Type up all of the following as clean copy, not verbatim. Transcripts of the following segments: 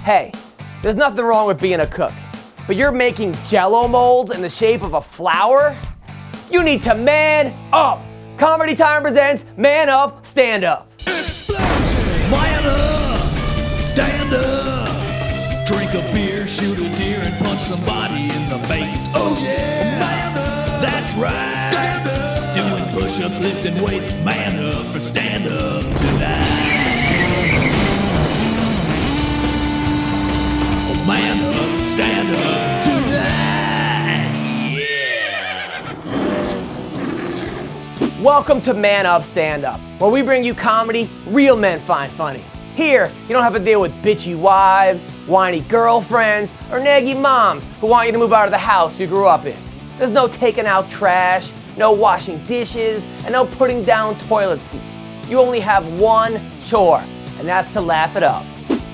Hey, there's nothing wrong with being a cook, but you're making Jell-O molds in the shape of a flower? You need to man up. Comedy Time presents Man Up, Stand Up. Explosion! Man up! Stand up! Drink a beer, shoot a deer, and punch somebody in the face. Oh yeah! Man up! That's right! Stand up! Doing push-ups, lifting weights, man up or stand up tonight. Man up, stand up tonight. Yeah! Welcome to Man Up, Stand Up, where we bring you comedy real men find funny. Here, you don't have to deal with bitchy wives, whiny girlfriends, or naggy moms who want you to move out of the house you grew up in. There's no taking out trash, no washing dishes, and no putting down toilet seats. You only have one chore, and that's to laugh it up.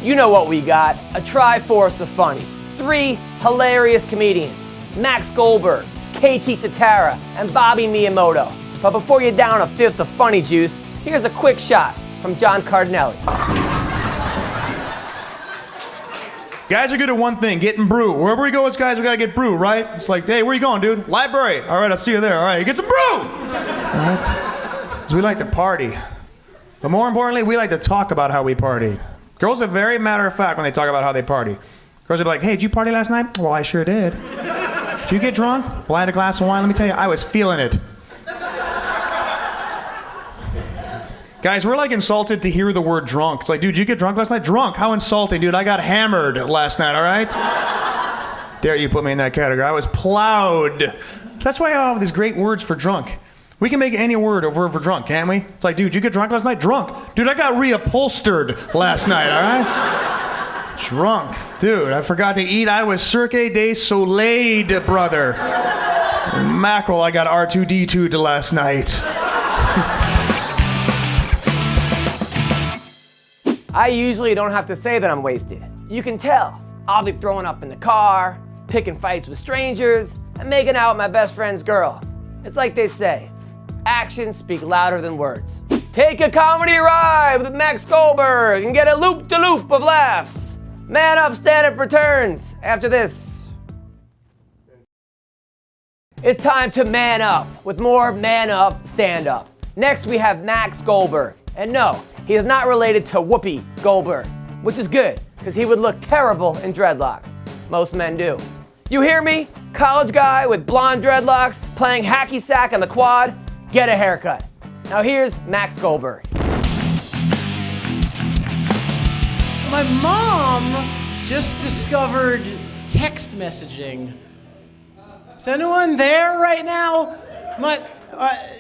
You know what we got, a tri-force of funny. 3 hilarious comedians, Max Goldberg, KT Tatara, and Bobby Miyamoto. But before you down a fifth of funny juice, here's a quick shot from John Cardinelli. Guys are good at one thing, getting brew. Wherever we go as guys, we gotta get brew, right? It's like, hey, where you going, dude? Library. All right, I'll see you there. All right, get some brew! All right? Because we like to party. But more importantly, we like to talk about how we party. Girls are very matter of fact when they talk about how they party. Girls will be like, hey, did you party last night? Well, I sure did. Did you get drunk? Well, I had a glass of wine. Let me tell you, I was feeling it. Guys, we're like insulted to hear the word drunk. It's like, dude, did you get drunk last night? Drunk? How insulting, dude. I got hammered last night, all right? Dare you put me in that category. I was plowed. That's why I have these great words for drunk. We can make any word a verb for drunk, can't we? It's like, dude, did you get drunk last night? Drunk. Dude, I got reupholstered last night, all right? Drunk. Dude, I forgot to eat. I was Cirque du Soleil, brother. And mackerel, I got R2-D2'd last night. I usually don't have to say that I'm wasted. You can tell. I'll be throwing up in the car, picking fights with strangers, and making out with my best friend's girl. It's like they say, actions speak louder than words. Take a comedy ride with Max Goldberg and get a loop-de-loop of laughs. Man Up, Stand Up returns after this. It's time to man up with more Man Up, Stand Up. Next we have Max Goldberg. And no, he is not related to Whoopi Goldberg, which is good, because he would look terrible in dreadlocks. Most men do. You hear me? College guy with blonde dreadlocks playing hacky sack on the quad? Get a haircut. Now here's Max Goldberg. My mom just discovered text messaging. Is anyone there right now?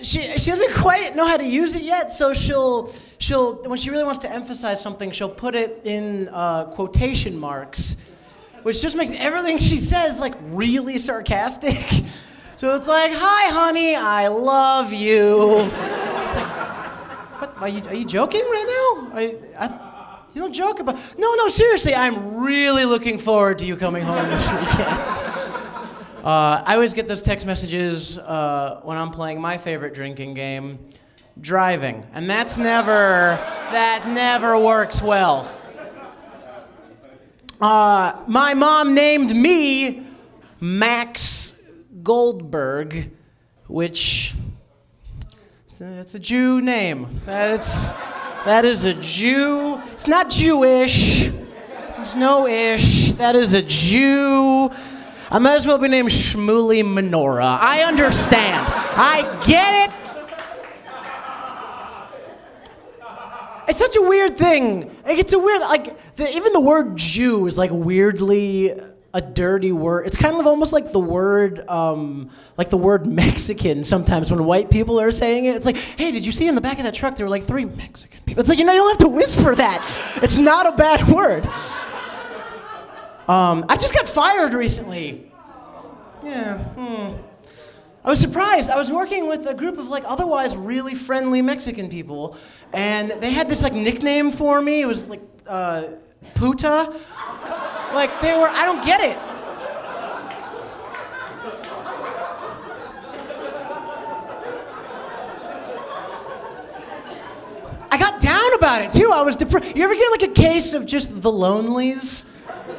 She doesn't quite know how to use it yet, so she'll when she really wants to emphasize something, she'll put it in quotation marks, which just makes everything she says like really sarcastic. So it's like, "Hi, honey, I love you." It's like, what? Are you joking right now? You don't joke about. No, seriously, I'm really looking forward to you coming home this weekend. I always get those text messages when I'm playing my favorite drinking game, driving, and that never works well. My mom named me Max Goldberg, which it's a Jew name. That is a Jew. It's not Jewish. There's no ish. That is a Jew. I might as well be named Shmuley Menorah. I understand. I get it. It's such a weird thing. Like, it's a weird, even the word Jew is like weirdly a dirty word. It's kind of almost like the word Mexican sometimes when white people are saying it. It's like, hey, did you see in the back of that truck there were like 3 Mexican people? It's like, you don't have to whisper that. It's not a bad word. I just got fired recently. Yeah. I was surprised. I was working with a group of otherwise really friendly Mexican people, and they had this nickname for me. It was puta. I don't get it. I got down about it too. I was depressed. You ever get a case of just the lonelies?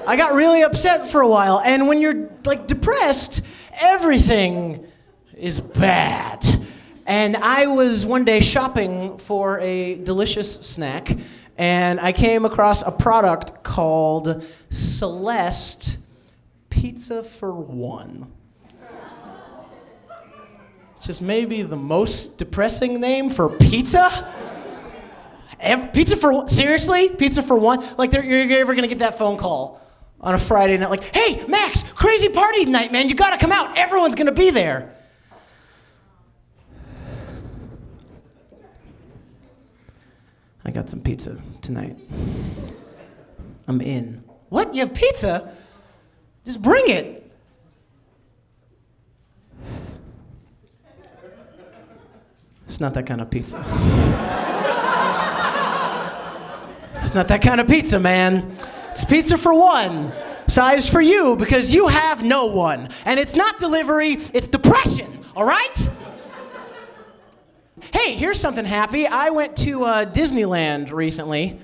I got really upset for a while. And when you're like depressed, everything is bad. And I was one day shopping for a delicious snack, and I came across a product called Celeste Pizza for One. It's just maybe the most depressing name for pizza. Pizza for seriously? Pizza for one? Like you're ever gonna get that phone call on a Friday night, like, "Hey, Max, crazy party tonight, man. You gotta come out. Everyone's gonna be there." I got some pizza tonight. I'm in. What? You have pizza? Just bring it. It's not that kind of pizza. It's not that kind of pizza, man. It's pizza for one. Size for you, because you have no one. And it's not delivery, it's depression, all right? Hey, here's something happy. I went to Disneyland recently.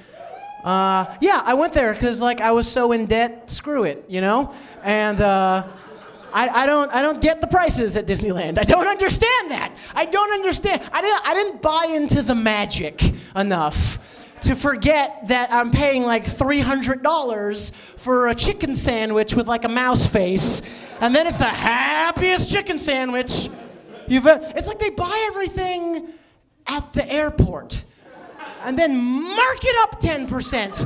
Yeah, I went there because like I was so in debt, screw it, you know? And I don't get the prices at Disneyland. I don't understand that. I don't understand. I didn't buy into the magic enough to forget that I'm paying like $300 for a chicken sandwich with like a mouse face, and then it's the happiest chicken sandwich you've ever. It's like they buy everything at the airport and then mark it up 10%.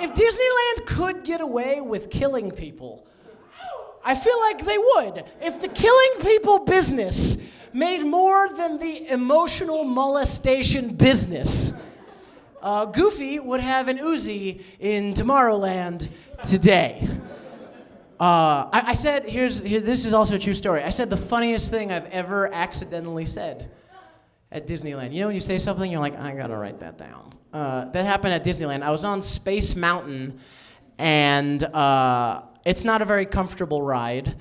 If Disneyland could get away with killing people, I feel like they would. If the killing people business made more than the emotional molestation business, Goofy would have an Uzi in Tomorrowland today. I said, this is also a true story. I said the funniest thing I've ever accidentally said at Disneyland. You know when you say something, you're like, I gotta write that down. That happened at Disneyland. I was on Space Mountain, and it's not a very comfortable ride.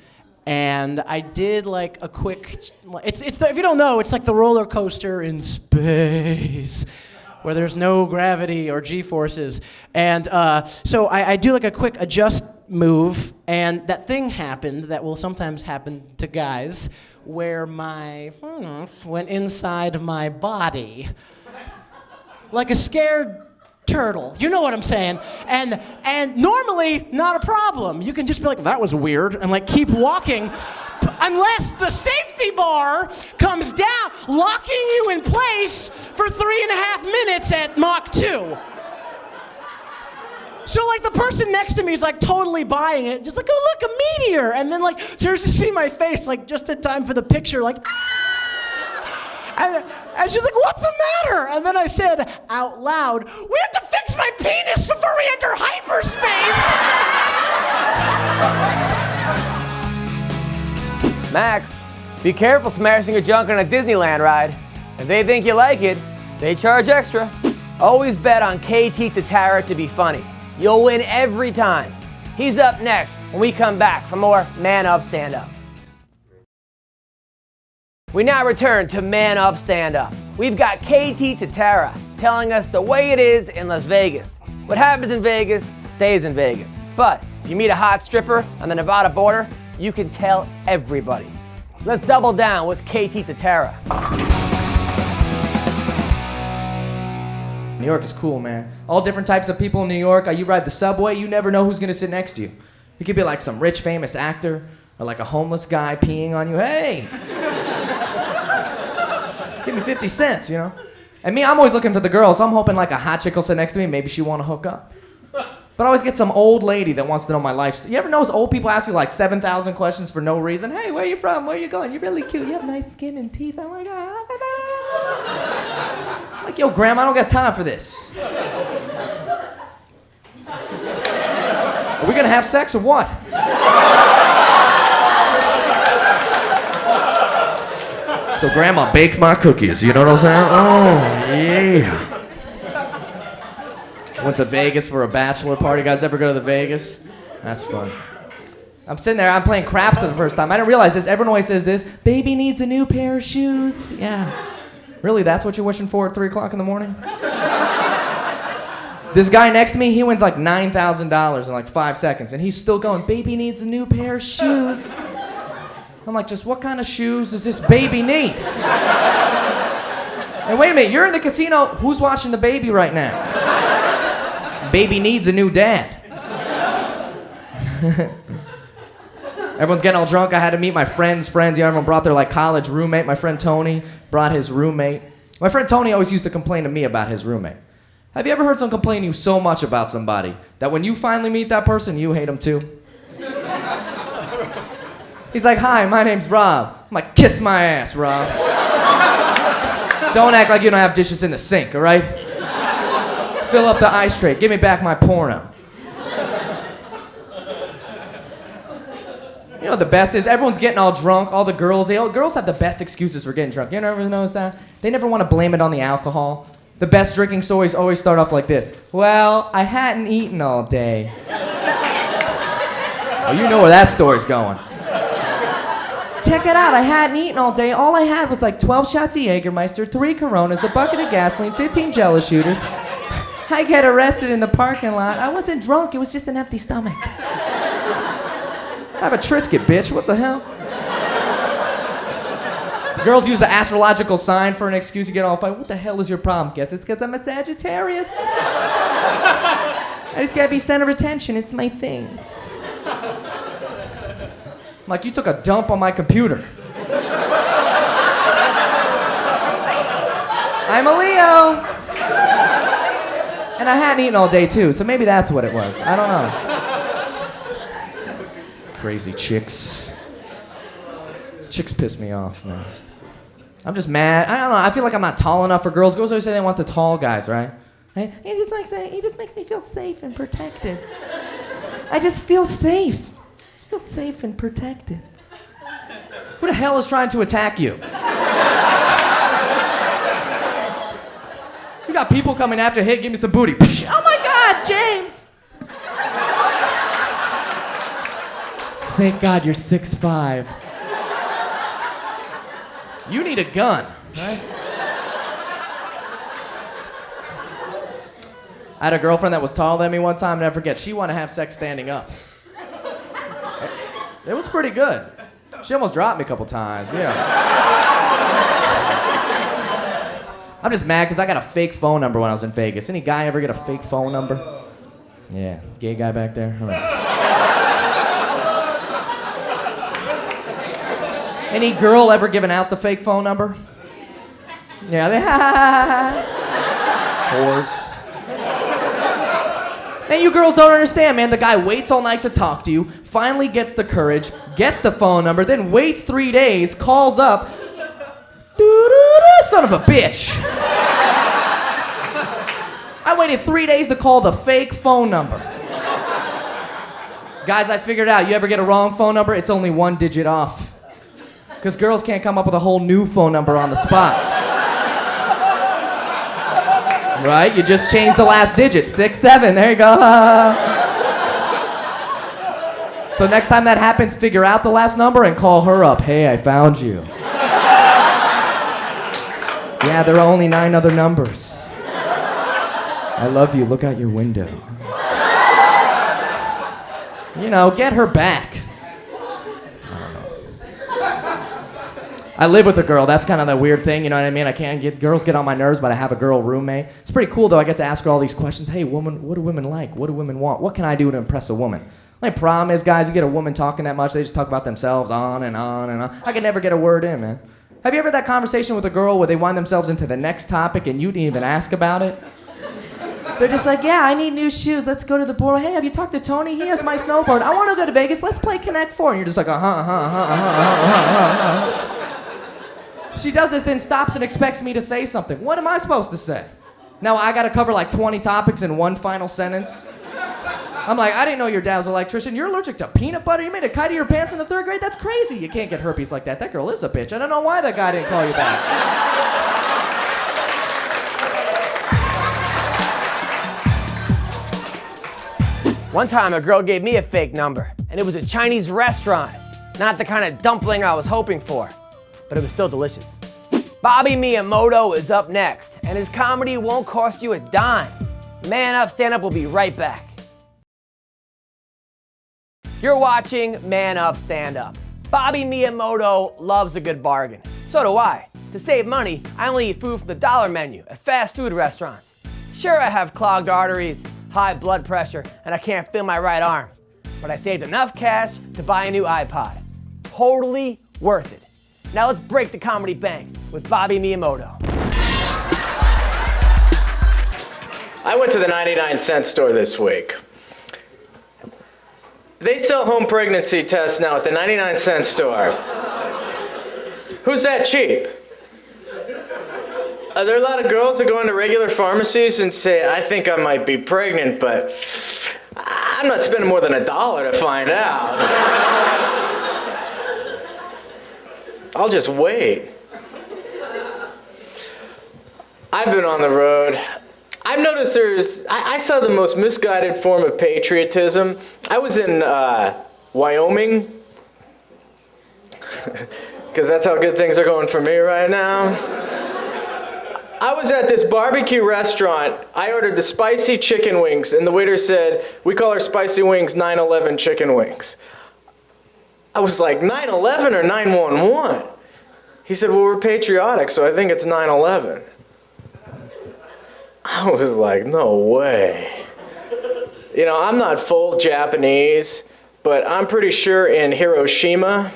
And I did like a quick, if you don't know, it's like the roller coaster in space, where there's no gravity or G-forces. And so I do like a quick adjust move, and that thing happened that will sometimes happen to guys, where my went inside my body. Like a scared turtle. You know what I'm saying? And normally, not a problem. You can just be like, that was weird, and like keep walking. Unless the safety bar comes down, locking you in place for 3.5 minutes at Mach 2. So like the person next to me is like totally buying it, just like, oh look, a meteor, and then like turns to see my face like just in time for the picture, like, ah! And she's like, what's the matter? And then I said out loud, we have to fix my penis before we enter hyperspace. Max, be careful smashing your junk on a Disneyland ride. If they think you like it, they charge extra. Always bet on KT Tatara to be funny. You'll win every time. He's up next when we come back for more Man Up Stand Up. We now return to Man Up Stand Up. We've got KT Tatara telling us the way it is in Las Vegas. What happens in Vegas stays in Vegas. But if you meet a hot stripper on the Nevada border, you can tell everybody. Let's double down with KT Tatara. New York is cool, man. All different types of people in New York. You ride the subway, you never know who's gonna sit next to you. You could be like some rich, famous actor, or like a homeless guy peeing on you. Hey! Give me 50 cents, you know? And me, I'm always looking for the girls. So I'm hoping like a hot chick will sit next to me, maybe she wanna hook up. But I always get some old lady that wants to know my life. You ever notice old people ask you like 7,000 questions for no reason? Hey, where are you from? Where are you going? You're really cute. You have nice skin and teeth. I'm like, I'm like, yo, Grandma, I don't got time for this. Are we gonna have sex or what? So Grandma, bake my cookies. You know what I'm saying? Oh, yeah. Went to Vegas for a bachelor party. You guys ever go to the Vegas? That's fun. I'm sitting there, I'm playing craps for the first time. I didn't realize this. Everyone always says this. Baby needs a new pair of shoes. Yeah. Really, that's what you're wishing for at 3 o'clock in the morning? This guy next to me, he wins like $9,000 in like 5 seconds, and he's still going, baby needs a new pair of shoes. I'm like, just what kind of shoes does this baby need? And wait a minute, you're in the casino, who's watching the baby right now? Baby needs a new dad. Everyone's getting all drunk. I had to meet my friends' friends. You know, everyone brought their like college roommate. My friend Tony brought his roommate. My friend Tony always used to complain to me about his roommate. Have you ever heard someone complain to you so much about somebody that when you finally meet that person, you hate them too? He's like, hi, my name's Rob. I'm like, kiss my ass, Rob. Don't act like you don't have dishes in the sink, all right? Fill up the ice tray. Give me back my porno. You know what the best is? Everyone's getting all drunk. All the girls, girls have the best excuses for getting drunk. You ever notice that? They never want to blame it on the alcohol. The best drinking stories always start off like this. Well, I hadn't eaten all day. Oh, you know where that story's going. Check it out, I hadn't eaten all day. All I had was like 12 shots of Jägermeister, 3 Coronas, a bucket of gasoline, 15 Jello shooters. I get arrested in the parking lot. I wasn't drunk, it was just an empty stomach. I have a Triscuit, bitch, what the hell? Girls use the astrological sign for an excuse to get all fight. What the hell is your problem? Guess it's because I'm a Sagittarius. I just gotta be center of attention, it's my thing. I'm like, you took a dump on my computer. I'm a Leo. And I hadn't eaten all day too, so maybe that's what it was. I don't know. Crazy chicks. Chicks piss me off, man. I'm just mad. I don't know. I feel like I'm not tall enough for girls. Girls always say they want the tall guys, right? He just makes me feel safe and protected. I just feel safe. I just feel safe and protected. Who the hell is trying to attack you? You got people coming after, hey, give me some booty. Oh my God, James! Thank God you're 6'5". You need a gun, right? I had a girlfriend that was taller than me one time, never forget. She wanted to have sex standing up. It was pretty good. She almost dropped me a couple times, yeah. I'm just mad because I got a fake phone number when I was in Vegas. Any guy ever get a fake phone number? Yeah, gay guy back there? All right. Any girl ever given out the fake phone number? Yeah, they whores. And you girls don't understand, man. The guy waits all night to talk to you, finally gets the courage, gets the phone number, then waits 3 days, calls up. Son of a bitch. I waited 3 days to call the fake phone number. Guys, I figured out, you ever get a wrong phone number, it's only 1 digit off. Because girls can't come up with a whole new phone number on the spot. Right? You just change the last digit. 6, 7, there you go. So next time that happens, figure out the last number and call her up. Hey, I found you. Yeah, there are only 9 other numbers. I love you, look out your window. You know, get her back. I live with a girl. That's kind of the weird thing, you know what I mean? Girls get on my nerves, but I have a girl roommate. It's pretty cool, though. I get to ask her all these questions. Hey, woman, what do women like? What do women want? What can I do to impress a woman? My problem is, guys, you get a woman talking that much, they just talk about themselves on and on and on. I can never get a word in, man. Have you ever had that conversation with a girl where they wind themselves into the next topic and you didn't even ask about it? They're just like, yeah, I need new shoes. Let's go to the board. Hey, have you talked to Tony? He has my snowboard. I want to go to Vegas. Let's play Connect 4. And you're just like, She does this, then stops and expects me to say something. What am I supposed to say? Now I gotta cover like 20 topics in one final sentence. I'm like, I didn't know your dad was an electrician. You're allergic to peanut butter? You made a kite of your pants in the 3rd grade? That's crazy. You can't get herpes like that. That girl is a bitch. I don't know why that guy didn't call you back. One time a girl gave me a fake number, and it was a Chinese restaurant. Not the kind of dumpling I was hoping for, but it was still delicious. Bobby Miyamoto is up next, and his comedy won't cost you a dime. Man Up, Stand Up will be right back. You're watching Man Up, Stand Up. Bobby Miyamoto loves a good bargain. So do I. To save money, I only eat food from the dollar menu at fast food restaurants. Sure, I have clogged arteries, high blood pressure, and I can't feel my right arm. But I saved enough cash to buy a new iPod. Totally worth it. Now let's break the comedy bank with Bobby Miyamoto. I went to the 99-cent store this week. They sell home pregnancy tests now at the 99-cent store. Who's that cheap? Are there a lot of girls that go into regular pharmacies and say, I think I might be pregnant, but I'm not spending more than $1 to find out. I'll just wait. I've been on the road. I've noticed I saw the most misguided form of patriotism. I was in Wyoming, because that's how good things are going for me right now. I was at this barbecue restaurant. I ordered the spicy chicken wings, and the waiter said, we call our spicy wings 9/11 chicken wings. I was like, 9/11 or 9/11? He said, well, we're patriotic, so I think it's 9/11. I was like, no way. You know, I'm not full Japanese, but I'm pretty sure in Hiroshima,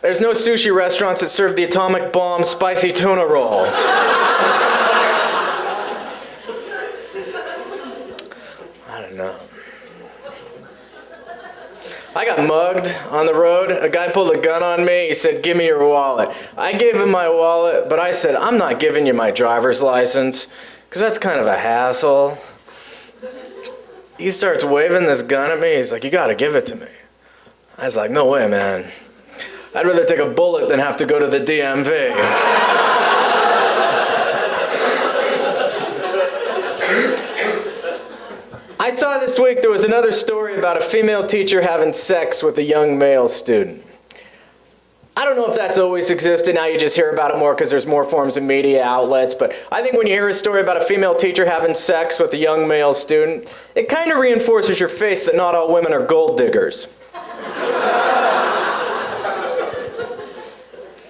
there's no sushi restaurants that serve the atomic bomb spicy tuna roll. I don't know. I got mugged on the road. A guy pulled a gun on me. He said, give me your wallet. I gave him my wallet, but I said, I'm not giving you my driver's license, because that's kind of a hassle. He starts waving this gun at me. He's like, you got to give it to me. I was like, no way, man. I'd rather take a bullet than have to go to the DMV. I saw this week there was another story about a female teacher having sex with a young male student. I don't know if that's always existed. Now you just hear about it more because there's more forms of media outlets. But I think when you hear a story about a female teacher having sex with a young male student, it kind of reinforces your faith that not all women are gold diggers.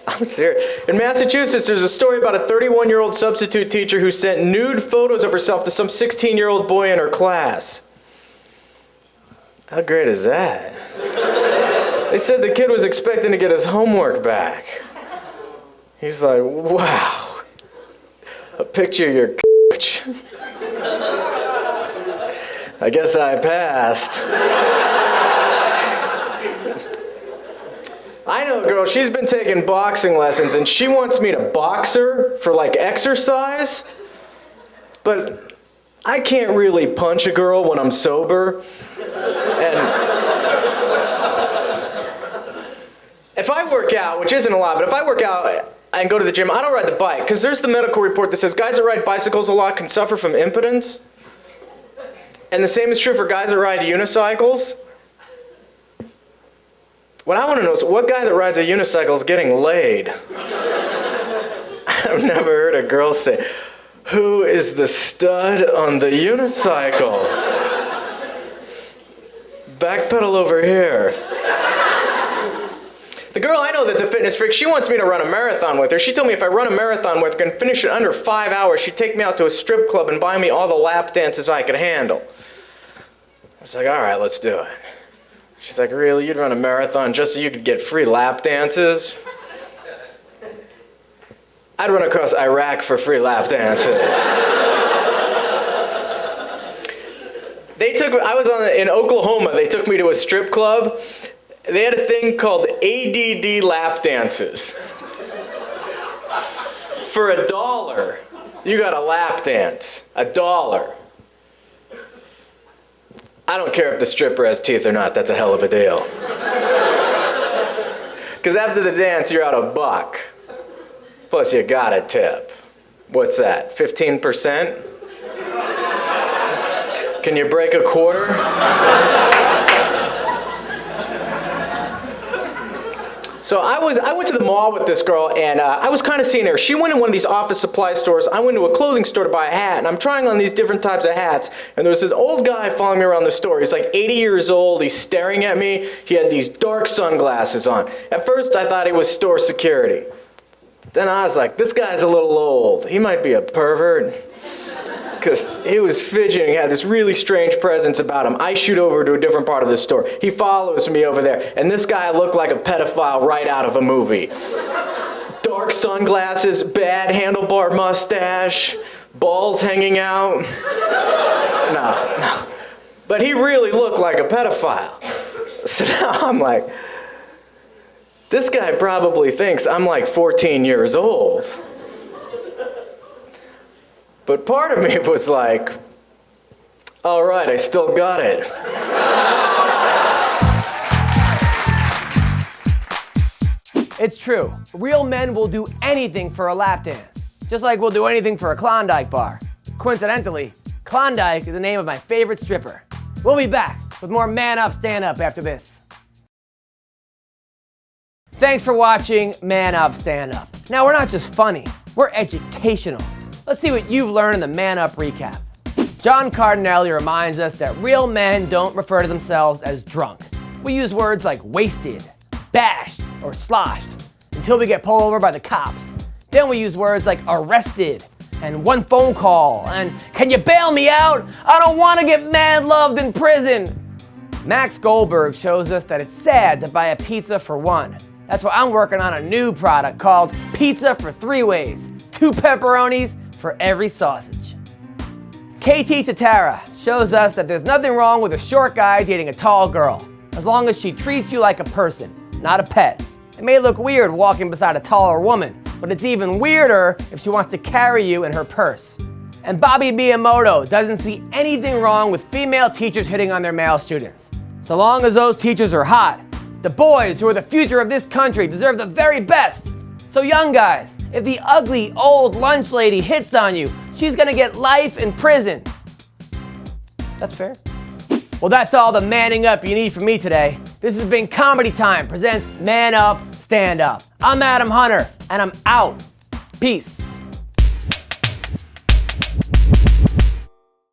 I'm serious. In Massachusetts, there's a story about a 31-year-old substitute teacher who sent nude photos of herself to some 16-year-old boy in her class. How great is that? They said the kid was expecting to get his homework back. He's like, wow, a picture of your coach. I guess I passed. I know a girl, she's been taking boxing lessons, and she wants me to box her for, like, exercise. But I can't really punch a girl when I'm sober. And if I work out, which isn't a lot, but if I work out and go to the gym, I don't ride the bike, because there's the medical report that says guys that ride bicycles a lot can suffer from impotence. And the same is true for guys that ride unicycles. What I want to know is what guy that rides a unicycle is getting laid. I've never heard a girl say, who is the stud on the unicycle? Backpedal over here. The girl I know that's a fitness freak, she wants me to run a marathon with her. She told me if I run a marathon with her and finish it under 5 hours, she'd take me out to a strip club and buy me all the lap dances I could handle. I was like, all right, let's do it. She's like, really? You'd run a marathon just so you could get free lap dances? I'd run across Iraq for free lap dances. In Oklahoma, they took me to a strip club. They had a thing called ADD lap dances. For $1, you got a lap dance. $1. I don't care if the stripper has teeth or not, that's a hell of a deal. Because after the dance, you're out $1. Plus, you got a tip. What's that, 15%? Can you break a quarter? So I went to the mall with this girl, and I was kind of seeing her. She went in one of these office supply stores. I went to a clothing store to buy a hat, and I'm trying on these different types of hats. And there was this old guy following me around the store. He's like 80 years old. He's staring at me. He had these dark sunglasses on. At first, I thought he was store security. Then I was like, this guy's a little old. He might be a pervert. Because he was fidgeting, he had this really strange presence about him. I shoot over to a different part of the store. He follows me over there, and this guy looked like a pedophile right out of a movie. Dark sunglasses, bad handlebar mustache, balls hanging out. No. But he really looked like a pedophile. So now I'm like, this guy probably thinks I'm like 14 years old. But part of me was like, all right, I still got it. It's true. Real men will do anything for a lap dance, just like we'll do anything for a Klondike bar. Coincidentally, Klondike is the name of my favorite stripper. We'll be back with more Man Up, Stand Up after this. Thanks for watching Man Up, Stand Up. Now, we're not just funny, we're educational. Let's see what you've learned in the Man Up recap. John Cardinelli reminds us that real men don't refer to themselves as drunk. We use words like wasted, bashed, or sloshed until we get pulled over by the cops. Then we use words like arrested and one phone call and can you bail me out? I don't want to get mad loved in prison. Max Goldberg shows us that it's sad to buy a pizza for one. That's why I'm working on a new product called Pizza for 3 Ways. 2 pepperonis for every sausage. KT Tatara shows us that there's nothing wrong with a short guy dating a tall girl, as long as she treats you like a person, not a pet. It may look weird walking beside a taller woman, but it's even weirder if she wants to carry you in her purse. And Bobby Miyamoto doesn't see anything wrong with female teachers hitting on their male students. So long as those teachers are hot, the boys who are the future of this country deserve the very best. So young guys, if the ugly old lunch lady hits on you, she's gonna get life in prison. That's fair. Well, that's all the manning up you need from me today. This has been Comedy Time presents Man Up, Stand Up. I'm Adam Hunter, and I'm out. Peace.